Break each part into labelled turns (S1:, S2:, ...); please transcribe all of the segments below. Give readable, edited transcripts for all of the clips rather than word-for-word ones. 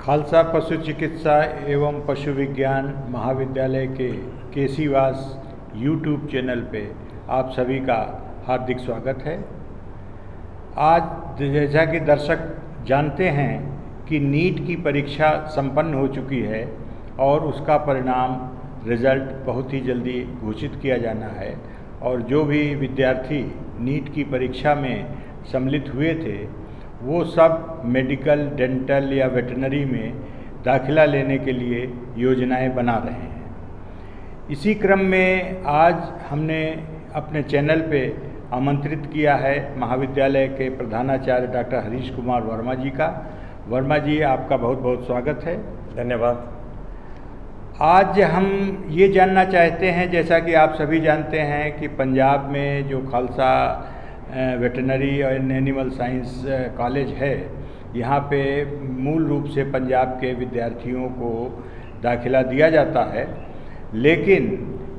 S1: खालसा पशु चिकित्सा एवं पशु विज्ञान महाविद्यालय के केसीवास यूट्यूब चैनल पे आप सभी का हार्दिक स्वागत है। आज जैसा कि दर्शक जानते हैं कि नीट की परीक्षा संपन्न हो चुकी है और उसका परिणाम रिज़ल्ट बहुत ही जल्दी घोषित किया जाना है और जो भी विद्यार्थी नीट की परीक्षा में सम्मिलित हुए थे वो सब मेडिकल, डेंटल या वेटरनरी में दाखिला लेने के लिए योजनाएं बना रहे हैं। इसी क्रम में आज हमने अपने चैनल पे आमंत्रित किया है महाविद्यालय के प्रधानाचार्य डॉक्टर हरीश कुमार वर्मा जी का। वर्मा जी, आपका बहुत बहुत स्वागत है।
S2: धन्यवाद।
S1: आज हम ये जानना चाहते हैं, जैसा कि आप सभी जानते हैं कि पंजाब में जो खालसा वेटरनरी और एनिमल साइंस कॉलेज है, यहाँ पे मूल रूप से पंजाब के विद्यार्थियों को दाखिला दिया जाता है, लेकिन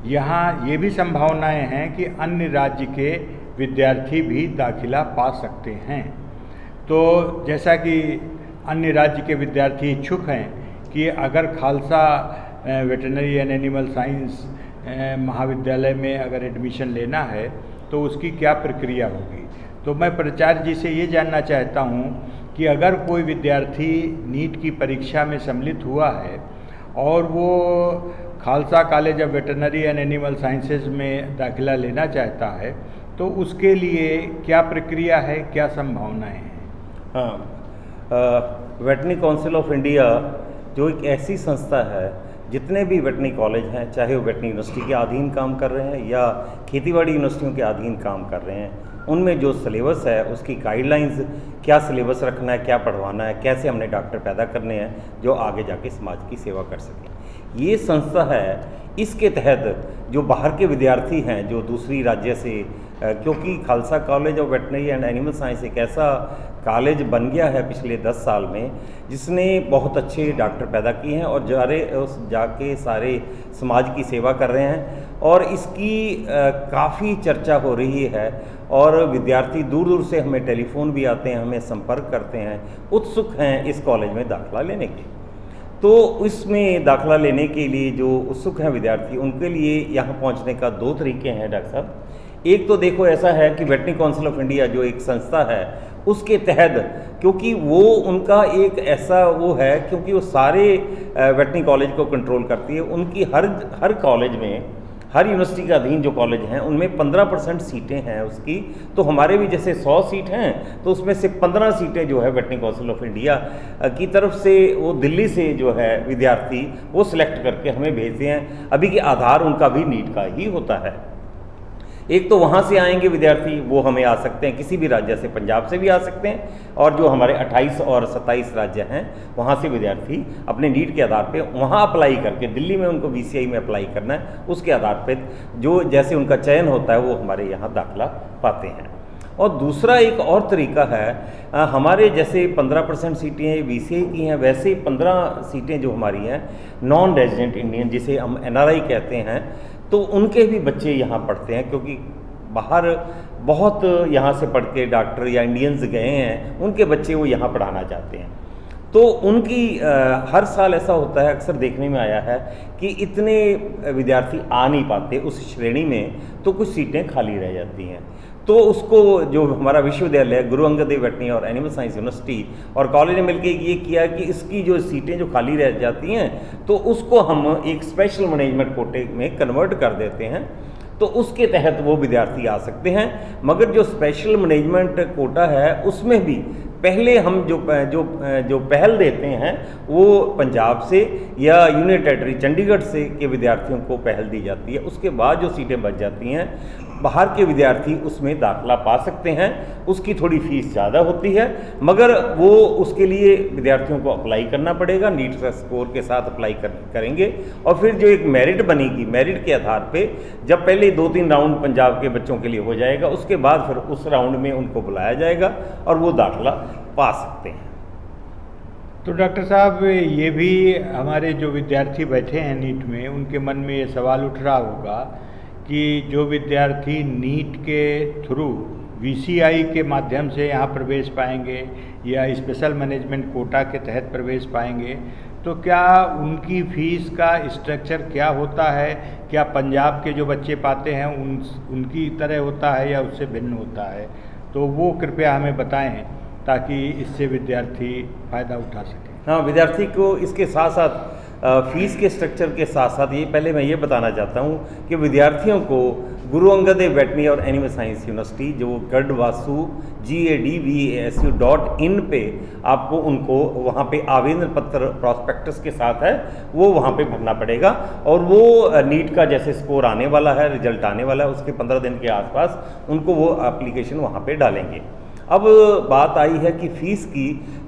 S1: यहाँ ये भी संभावनाएं हैं कि अन्य राज्य के विद्यार्थी भी दाखिला पा सकते हैं। तो जैसा कि अन्य राज्य के विद्यार्थी इच्छुक हैं कि अगर Khalsa veterinary and animal science महाविद्यालय में अगर एडमिशन लेना है तो उसकी क्या प्रक्रिया होगी, तो मैं प्राचार्य जी से ये जानना चाहता हूँ कि अगर कोई विद्यार्थी नीट की परीक्षा में सम्मिलित हुआ है और वो Khalsa college of veterinary and animal sciences में दाखिला लेना चाहता है तो उसके लिए क्या प्रक्रिया है, क्या संभावनाएं हैं?
S2: हाँ, वेटरनरी काउंसिल ऑफ इंडिया जो एक ऐसी संस्था है, जितने भी वेटरनरी कॉलेज हैं, चाहे वो वेटरनरी यूनिवर्सिटी के अधीन काम कर रहे हैं या खेतीबाड़ी यूनिवर्सिटियों के अधीन काम कर रहे हैं, उनमें जो सिलेबस है उसकी गाइडलाइंस, क्या सिलेबस रखना है, क्या पढ़वाना है, कैसे हमने डॉक्टर पैदा करने हैं जो आगे जाके समाज की सेवा कर सकें, ये संस्था है। इसके तहत जो बाहर के विद्यार्थी हैं, जो दूसरी राज्य से, क्योंकि Khalsa college of veterinary and animal science एक ऐसा कॉलेज बन गया है पिछले 10 साल में जिसने बहुत अच्छे डॉक्टर पैदा किए हैं और जाके सारे समाज की सेवा कर रहे हैं और इसकी काफ़ी चर्चा हो रही है और विद्यार्थी दूर दूर से हमें टेलीफोन भी आते हैं, हमें संपर्क करते हैं, उत्सुक हैं इस कॉलेज में दाखिला लेने के। तो इसमें दाखिला लेने के लिए जो उत्सुक हैं विद्यार्थी, उनके लिए यहाँ पहुँचने का 2 तरीके हैं डॉक्टर साहब। एक तो देखो ऐसा है कि वेटरनरी काउंसिल ऑफ इंडिया जो एक संस्था है उसके तहत, क्योंकि वो उनका एक ऐसा वो है, क्योंकि वो सारे वेटरनरी कॉलेज को कंट्रोल करती है, उनकी हर कॉलेज में, हर यूनिवर्सिटी के अधीन जो कॉलेज हैं उनमें 15% सीटें हैं उसकी। तो हमारे भी जैसे 100 सीट हैं तो उसमें से 15 सीटें जो है वेटरनरी काउंसिल ऑफ इंडिया की तरफ से, वो दिल्ली से जो है विद्यार्थी वो सिलेक्ट करके हमें भेजते हैं। अभी के आधार उनका भी नीट का ही होता है। एक तो वहाँ से आएंगे विद्यार्थी, वो हमें आ सकते हैं किसी भी राज्य से, पंजाब से भी आ सकते हैं, और जो हमारे 28 और 27 राज्य हैं वहाँ से विद्यार्थी अपने नीट के आधार पे वहाँ अप्लाई करके, दिल्ली में उनको VCI में अप्लाई करना है, उसके आधार पे जो जैसे उनका चयन होता है वो हमारे यहाँ दाखिला पाते हैं। और दूसरा एक और तरीका है, हमारे जैसे 15% सीटें VCI की हैं, वैसे ही 15 सीटें जो हमारी हैं नॉन रेजिडेंट इंडियन, जिसे हम NRI कहते हैं, तो उनके भी बच्चे यहाँ पढ़ते हैं, क्योंकि बाहर बहुत यहाँ से पढ़ के डॉक्टर या इंडियंस गए हैं, उनके बच्चे वो यहाँ पढ़ाना चाहते हैं। तो उनकी हर साल ऐसा होता है, अक्सर देखने में आया है कि इतने विद्यार्थी आ नहीं पाते उस श्रेणी में, तो कुछ सीटें खाली रह जाती हैं। तो उसको जो हमारा विश्वविद्यालय गुरु अंगद देव वेटरनरी और एनिमल साइंस यूनिवर्सिटी और कॉलेज ने मिलकर ये किया कि इसकी जो सीटें जो खाली रह जाती हैं तो उसको हम एक स्पेशल मैनेजमेंट कोटे में कन्वर्ट कर देते हैं, तो उसके तहत वो विद्यार्थी आ सकते हैं। मगर जो स्पेशल मैनेजमेंट कोटा है उसमें भी पहले हम जो पहल देते हैं वो पंजाब से या यूनियन टेरिटरी चंडीगढ़ से के विद्यार्थियों को पहल दी जाती है। उसके बाद जो सीटें बच जाती हैं बाहर के विद्यार्थी उसमें दाखिला पा सकते हैं। उसकी थोड़ी फीस ज़्यादा होती है, मगर वो उसके लिए विद्यार्थियों को अप्लाई करना पड़ेगा, नीट स्कोर के साथ अप्लाई करेंगे और फिर जो एक मेरिट बनेगी, मेरिट के आधार पे जब पहले 2-3 राउंड पंजाब के बच्चों के लिए हो जाएगा, उसके बाद फिर उस राउंड में उनको बुलाया जाएगा और वो दाखिला पा सकते हैं।
S1: तो डॉक्टर साहब, ये भी हमारे जो विद्यार्थी बैठे हैं नीट में, उनके मन में ये सवाल उठ रहा होगा कि जो विद्यार्थी नीट के थ्रू VCI के माध्यम से यहाँ प्रवेश पाएंगे या स्पेशल मैनेजमेंट कोटा के तहत प्रवेश पाएंगे, तो क्या उनकी फ़ीस का स्ट्रक्चर क्या होता है? क्या पंजाब के जो बच्चे पाते हैं उनकी तरह होता है या उससे भिन्न होता है? तो वो कृपया हमें बताएं ताकि इससे विद्यार्थी फ़ायदा उठा सकें।
S2: हाँ, विद्यार्थी को इसके साथ साथ फीस के स्ट्रक्चर के साथ साथ ये पहले मैं ये बताना चाहता हूँ कि विद्यार्थियों को गुरु अंगद देव वेटरनरी और एनिमल साइंस यूनिवर्सिटी जो गढ़वासु GADVASU.in पे आपको उनको वहाँ पे आवेदन पत्र प्रॉस्पेक्टस के साथ है वो वहाँ पे भरना पड़ेगा, और वो नीट का जैसे स्कोर आने वाला है, रिजल्ट आने वाला है, उसके 15 दिन के आसपास उनको वो एप्लीकेशन वहाँ पे डालेंगे। अब बात आई है कि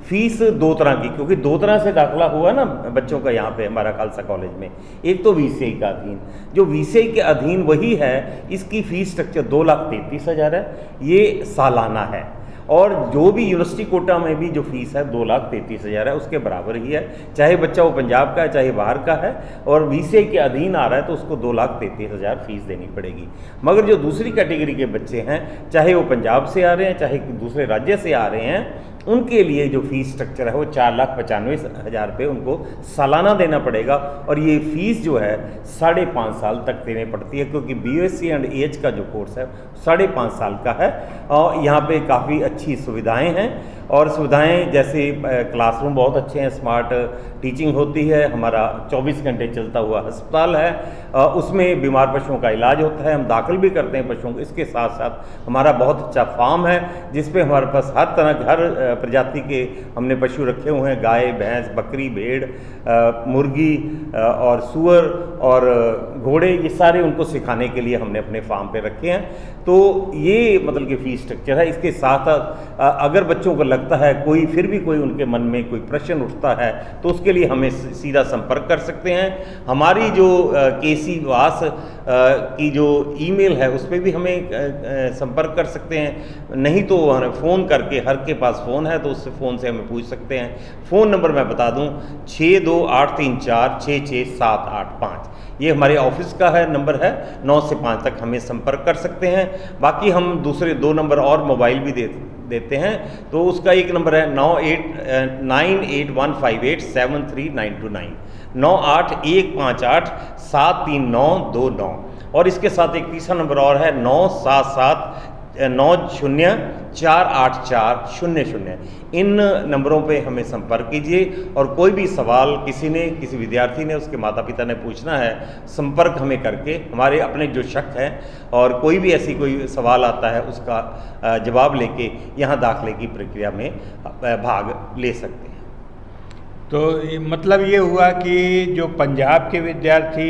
S2: फ़ीस दो तरह की, क्योंकि दो तरह से दाखिला हुआ ना बच्चों का यहाँ पे हमारा खालसा कॉलेज में। एक तो VCI का अधीन, जो VCI के अधीन वही है, इसकी फ़ीस स्ट्रक्चर 2,33,000 है, ये सालाना है। और जो भी यूनिवर्सिटी कोटा में भी जो फीस है 2,33,000 है, उसके बराबर ही है, चाहे बच्चा वो पंजाब का है चाहे बाहर का है, और VCI के अधीन आ रहा है तो उसको 2,33,000 फीस देनी पड़ेगी। मगर जो दूसरी कैटेगरी के बच्चे हैं, चाहे वो पंजाब से आ रहे हैं चाहे दूसरे राज्य से आ रहे हैं, उनके लिए जो फीस स्ट्रक्चर है वो 4,95,000 रुपये उनको सालाना देना पड़ेगा। और ये फ़ीस जो है 5.5 साल तक देनी पड़ती है, क्योंकि BSc एंड AH का जो कोर्स है 5.5 साल का है। और यहाँ पे काफ़ी अच्छी सुविधाएं हैं, और सुविधाएं जैसे क्लासरूम बहुत अच्छे हैं, स्मार्ट टीचिंग होती है, हमारा 24 घंटे चलता हुआ अस्पताल है, उसमें बीमार पशुओं का इलाज होता है, हम दाखिल भी करते हैं पशुओं को। इसके साथ साथ हमारा बहुत अच्छा फार्म है जिसपे हमारे पास हर प्रजाति के हमने पशु रखे हुए हैं, गाय, भैंस, बकरी, भेड़, मुर्गी और सूअर और घोड़े, ये सारे उनको सिखाने के लिए हमने अपने फार्म पे रखे हैं। तो ये मतलब कि फ़ीस स्ट्रक्चर है। इसके साथ अगर बच्चों को लगता है फिर भी कोई उनके मन में कोई प्रश्न उठता है तो उसके लिए हमें सीधा संपर्क कर सकते हैं। हमारी जो KC वास की जो email है उस पर भी हमें संपर्क कर सकते हैं, नहीं तो फ़ोन करके, हर के पास फ़ोन है तो उससे फ़ोन से हमें पूछ सकते हैं। फ़ोन नंबर मैं बता दूं 6283466785, ये हमारे ऑफिस का है नंबर है, 9 से 5 तक हमें संपर्क कर सकते हैं। बाकी हम दूसरे 2 नंबर और मोबाइल भी देते हैं, तो उसका एक नंबर है 9815873929 9815873929, और इसके साथ एक तीसरा नंबर और है 97790484000। इन नंबरों पे हमें संपर्क कीजिए, और कोई भी सवाल किसी विद्यार्थी ने, उसके माता पिता ने पूछना है, संपर्क हमें करके हमारे अपने जो शक हैं और कोई भी ऐसी कोई सवाल आता है उसका जवाब लेके यहाँ दाखिले की प्रक्रिया में भाग ले सकते हैं।
S1: तो मतलब ये हुआ कि जो पंजाब के विद्यार्थी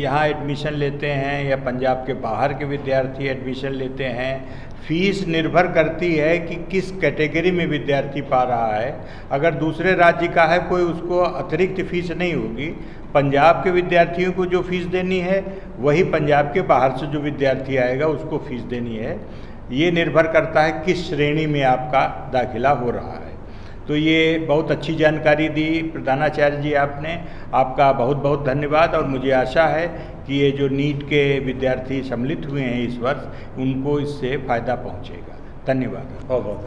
S1: यहाँ एडमिशन लेते हैं या पंजाब के बाहर के विद्यार्थी एडमिशन लेते हैं, फ़ीस निर्भर करती है कि किस कैटेगरी में विद्यार्थी पा रहा है। अगर दूसरे राज्य का है कोई, उसको अतिरिक्त फ़ीस नहीं होगी। पंजाब के विद्यार्थियों को जो फ़ीस देनी है वही पंजाब के बाहर से जो विद्यार्थी आएगा उसको फ़ीस देनी है। ये निर्भर करता है किस श्रेणी में आपका दाखिला हो रहा है। तो ये बहुत अच्छी जानकारी दी प्रधानाचार्य जी आपने, आपका बहुत बहुत धन्यवाद। और मुझे आशा है कि ये जो नीट के विद्यार्थी सम्मिलित हुए हैं इस वर्ष, उनको इससे फ़ायदा पहुंचेगा। धन्यवाद।
S2: बहुत बहुत